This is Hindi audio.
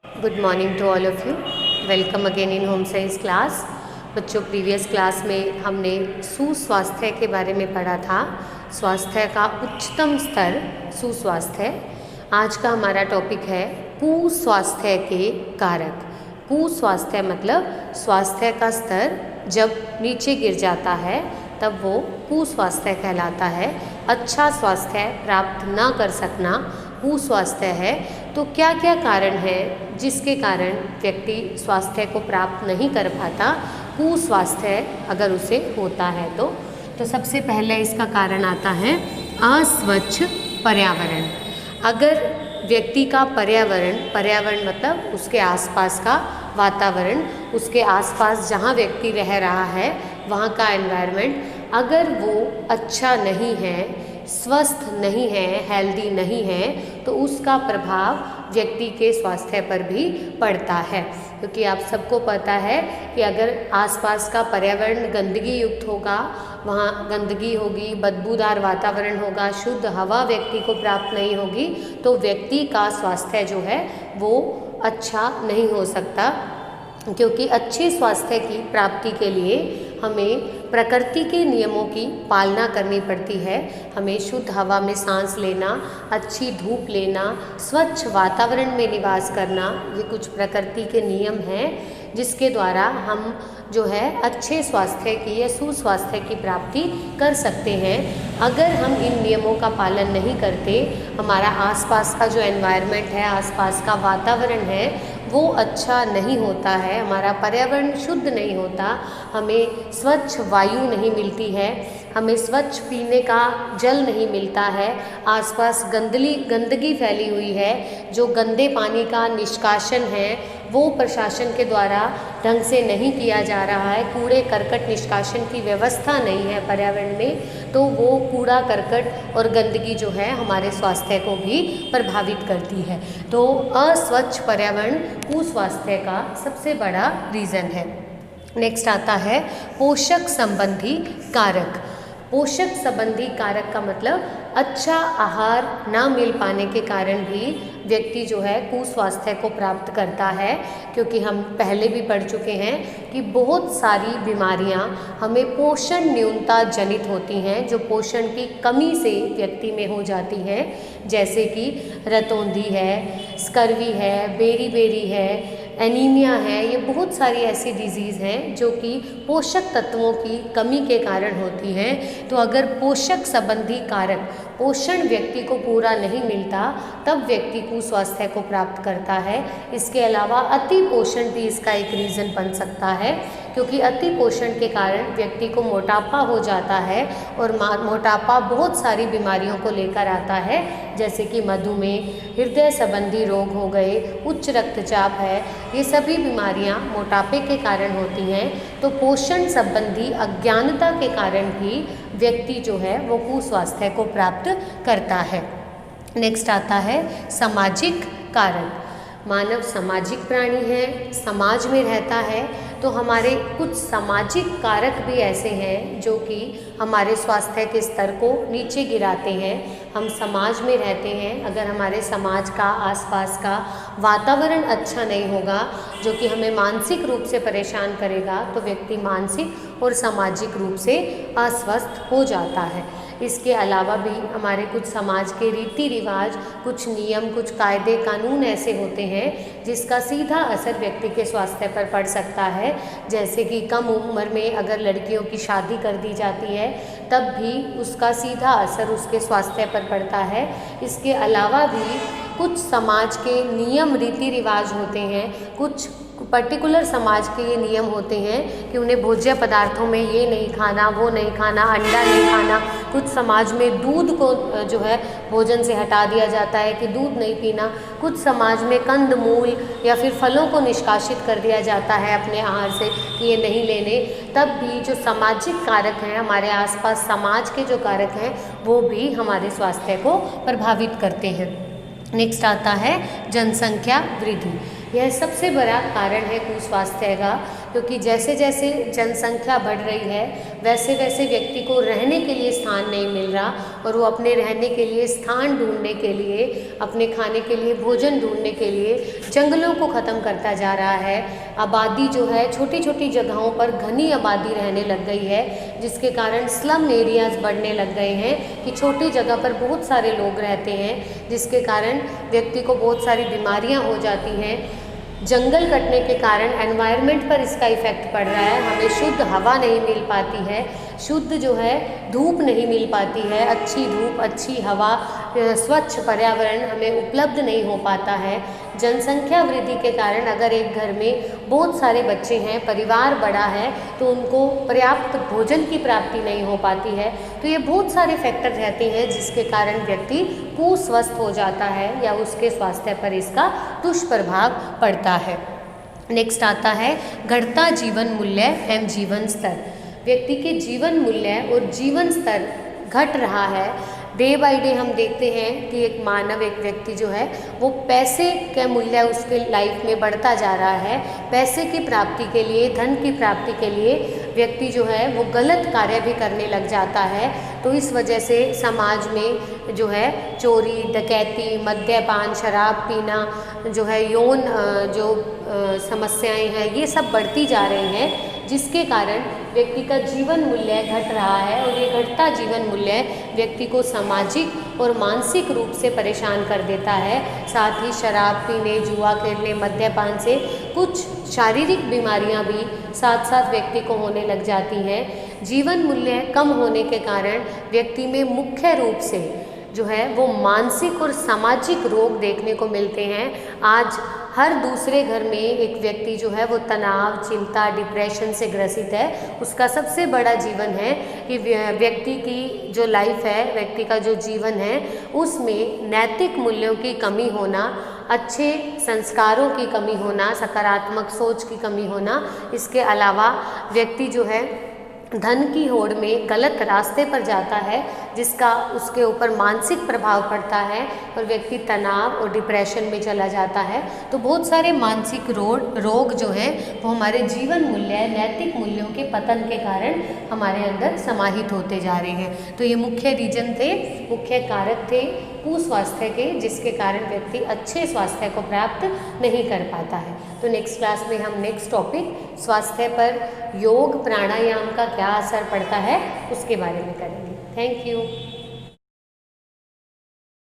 Good morning to all of you. Welcome again in home science class. बच्चों, प्रीवियस क्लास में हमने सुस्वास्थ्य के बारे में पढ़ा था। स्वास्थ्य का उच्चतम स्तर सुस्वास्थ्य। आज का हमारा टॉपिक है कुस्वास्थ्य के कारक। कुस्वास्थ्य मतलब स्वास्थ्य का स्तर जब नीचे गिर जाता है तब वो कुस्वास्थ्य कहलाता है। अच्छा स्वास्थ्य प्राप्त ना कर सकना कुस्वास्थ्य है। तो क्या क्या कारण है जिसके कारण व्यक्ति स्वास्थ्य को प्राप्त नहीं कर पाता, कुस्वास्थ्य अगर उसे होता है तो सबसे पहले इसका कारण आता है अस्वच्छ पर्यावरण। अगर व्यक्ति का पर्यावरण मतलब उसके आसपास का वातावरण, उसके आसपास जहाँ व्यक्ति रह रहा है वहाँ का एनवायरनमेंट अगर वो अच्छा नहीं है, स्वस्थ नहीं है, हेल्दी नहीं है, तो उसका प्रभाव व्यक्ति के स्वास्थ्य पर भी पड़ता है। क्योंकि आप सबको पता है कि अगर आसपास का पर्यावरण गंदगी युक्त होगा, वहाँ गंदगी होगी, बदबूदार वातावरण होगा, शुद्ध हवा व्यक्ति को प्राप्त नहीं होगी, तो व्यक्ति का स्वास्थ्य जो है वो अच्छा नहीं हो सकता। क्योंकि अच्छे स्वास्थ्य की प्राप्ति के लिए हमें प्रकृति के नियमों की पालना करनी पड़ती है। हमें शुद्ध हवा में सांस लेना, अच्छी धूप लेना, स्वच्छ वातावरण में निवास करना, ये कुछ प्रकृति के नियम हैं जिसके द्वारा हम जो है अच्छे स्वास्थ्य की या सुस्वास्थ्य की प्राप्ति कर सकते हैं। अगर हम इन नियमों का पालन नहीं करते, हमारा आसपास का जो एनवायरनमेंट है, आसपास का वातावरण है वो अच्छा नहीं होता है, हमारा पर्यावरण शुद्ध नहीं होता, हमें स्वच्छ वायु नहीं मिलती है, हमें स्वच्छ पीने का जल नहीं मिलता है, आसपास गंदगी फैली हुई है, जो गंदे पानी का निष्कासन है वो प्रशासन के द्वारा ढंग से नहीं किया जा रहा है, कूड़े करकट निष्कासन की व्यवस्था नहीं है पर्यावरण में, तो वो कूड़ा करकट और गंदगी जो है हमारे स्वास्थ्य को भी प्रभावित करती है। तो अस्वच्छ पर्यावरण कुस्वास्थ्य का सबसे बड़ा रीज़न है। नेक्स्ट आता है पोषक संबंधी कारक। पोषक संबंधी कारक का मतलब अच्छा आहार ना मिल पाने के कारण भी व्यक्ति जो है कुस्वास्थ्य को प्राप्त करता है। क्योंकि हम पहले भी पढ़ चुके हैं कि बहुत सारी बीमारियां हमें पोषण न्यूनता जनित होती हैं, जो पोषण की कमी से व्यक्ति में हो जाती हैं, जैसे कि रतौंधी है, स्कर्वी है, बेरी है, एनीमिया है। ये बहुत सारी ऐसी डिजीज़ हैं जो कि पोषक तत्वों की कमी के कारण होती हैं। तो अगर पोषक संबंधी कारक, पोषण व्यक्ति को पूरा नहीं मिलता, तब व्यक्ति कुस्वास्थ्य को प्राप्त करता है। इसके अलावा अति पोषण भी इसका एक रीज़न बन सकता है, क्योंकि अति पोषण के कारण व्यक्ति को मोटापा हो जाता है और मोटापा बहुत सारी बीमारियों को लेकर आता है, जैसे कि मधुमेह, हृदय संबंधी रोग हो गए, उच्च रक्तचाप है। ये सभी बीमारियां मोटापे के कारण होती हैं। तो पोषण संबंधी अज्ञानता के कारण भी व्यक्ति जो है वो कुस्वास्थ्य को प्राप्त करता है। नेक्स्ट आता है सामाजिक कारक। मानव सामाजिक प्राणी है, समाज में रहता है, तो हमारे कुछ सामाजिक कारक भी ऐसे हैं जो कि हमारे स्वास्थ्य के स्तर को नीचे गिराते हैं। हम समाज में रहते हैं, अगर हमारे समाज का आसपास का वातावरण अच्छा नहीं होगा जो कि हमें मानसिक रूप से परेशान करेगा, तो व्यक्ति मानसिक और सामाजिक रूप से अस्वस्थ हो जाता है। इसके अलावा भी हमारे कुछ समाज के रीति रिवाज, कुछ नियम, कुछ कायदे कानून ऐसे होते हैं जिसका सीधा असर व्यक्ति के स्वास्थ्य पर पड़ सकता है। जैसे कि कम उम्र में अगर लड़कियों की शादी कर दी जाती है, तब भी उसका सीधा असर उसके स्वास्थ्य पर पड़ता है। इसके अलावा भी कुछ समाज के नियम रीति रिवाज होते हैं, कुछ पर्टिकुलर समाज के ये नियम होते हैं कि उन्हें भोज्य पदार्थों में ये नहीं खाना, वो नहीं खाना, अंडा नहीं खाना। कुछ समाज में दूध को जो है भोजन से हटा दिया जाता है कि दूध नहीं पीना। कुछ समाज में कंद मूल या फिर फलों को निष्कासित कर दिया जाता है अपने आहार से कि ये नहीं लेने। तब भी जो सामाजिक कारक हैं, हमारे आसपास समाज के जो कारक हैं, वो भी हमारे स्वास्थ्य को प्रभावित करते हैं। नेक्स्ट आता है जनसंख्या वृद्धि। यह सबसे बड़ा कारण है कुस्वास्थ्य का, क्योंकि जैसे जैसे जनसंख्या बढ़ रही है वैसे वैसे व्यक्ति को रहने के लिए स्थान नहीं मिल रहा और वो अपने रहने के लिए स्थान ढूंढने के लिए, अपने खाने के लिए भोजन ढूंढने के लिए जंगलों को ख़त्म करता जा रहा है। आबादी जो है छोटी छोटी जगहों पर घनी आबादी रहने लग गई है, जिसके कारण स्लम एरियाज़ बढ़ने लग गए हैं कि छोटी जगह पर बहुत सारे लोग रहते हैं, जिसके कारण व्यक्ति को बहुत सारी बीमारियां हो जाती हैं। जंगल कटने के कारण एनवायरनमेंट पर इसका इफ़ेक्ट पड़ रहा है, हमें शुद्ध हवा नहीं मिल पाती है, शुद्ध जो है धूप नहीं मिल पाती है, अच्छी धूप, अच्छी हवा, स्वच्छ पर्यावरण हमें उपलब्ध नहीं हो पाता है। जनसंख्या वृद्धि के कारण अगर एक घर में बहुत सारे बच्चे हैं, परिवार बड़ा है, तो उनको पर्याप्त भोजन की प्राप्ति नहीं हो पाती है। तो ये बहुत सारे फैक्टर रहते हैं जिसके कारण व्यक्ति कुस्वस्थ हो जाता है या उसके स्वास्थ्य पर इसका दुष्प्रभाव पड़ता है। नेक्स्ट आता है घटता जीवन मूल्य एवं जीवन स्तर। व्यक्ति के जीवन मूल्य और जीवन स्तर घट रहा है। डे बाय डे हम देखते हैं कि एक मानव, एक व्यक्ति जो है वो पैसे का मूल्य उसके लाइफ में बढ़ता जा रहा है। पैसे की प्राप्ति के लिए, धन की प्राप्ति के लिए व्यक्ति जो है वो गलत कार्य भी करने लग जाता है। तो इस वजह से समाज में जो है चोरी, डकैती, मद्यपान, शराब पीना, जो है यौन समस्याएं हैं, ये सब बढ़ती जा रही हैं, जिसके कारण व्यक्ति का जीवन मूल्य घट रहा है। और ये घटता जीवन मूल्य व्यक्ति को सामाजिक और मानसिक रूप से परेशान कर देता है। साथ ही शराब पीने, जुआ खेलने, मद्यपान से कुछ शारीरिक बीमारियां भी साथ साथ व्यक्ति को होने लग जाती हैं। जीवन मूल्य कम होने के कारण व्यक्ति में मुख्य रूप से जो है वो मानसिक और सामाजिक रोग देखने को मिलते हैं। आज हर दूसरे घर में एक व्यक्ति जो है वो तनाव, चिंता, डिप्रेशन से ग्रसित है। उसका सबसे बड़ा जीवन है कि व्यक्ति की जो लाइफ है, व्यक्ति का जो जीवन है, उसमें नैतिक मूल्यों की कमी होना, अच्छे संस्कारों की कमी होना, सकारात्मक सोच की कमी होना, इसके अलावा व्यक्ति जो है धन की होड़ में गलत रास्ते पर जाता है, जिसका उसके ऊपर मानसिक प्रभाव पड़ता है और व्यक्ति तनाव और डिप्रेशन में चला जाता है। तो बहुत सारे मानसिक रोग जो हैं वो हमारे जीवन मूल्य, नैतिक मूल्यों के पतन के कारण हमारे अंदर समाहित होते जा रहे हैं। तो ये मुख्य रीजन थे, मुख्य कारक थे कुस्वास्थ्य के, जिसके कारण व्यक्ति अच्छे स्वास्थ्य को प्राप्त नहीं कर पाता है। तो नेक्स्ट क्लास में हम नेक्स्ट टॉपिक स्वास्थ्य पर योग प्राणायाम का क्या असर पड़ता है उसके बारे में करेंगे। Thank you.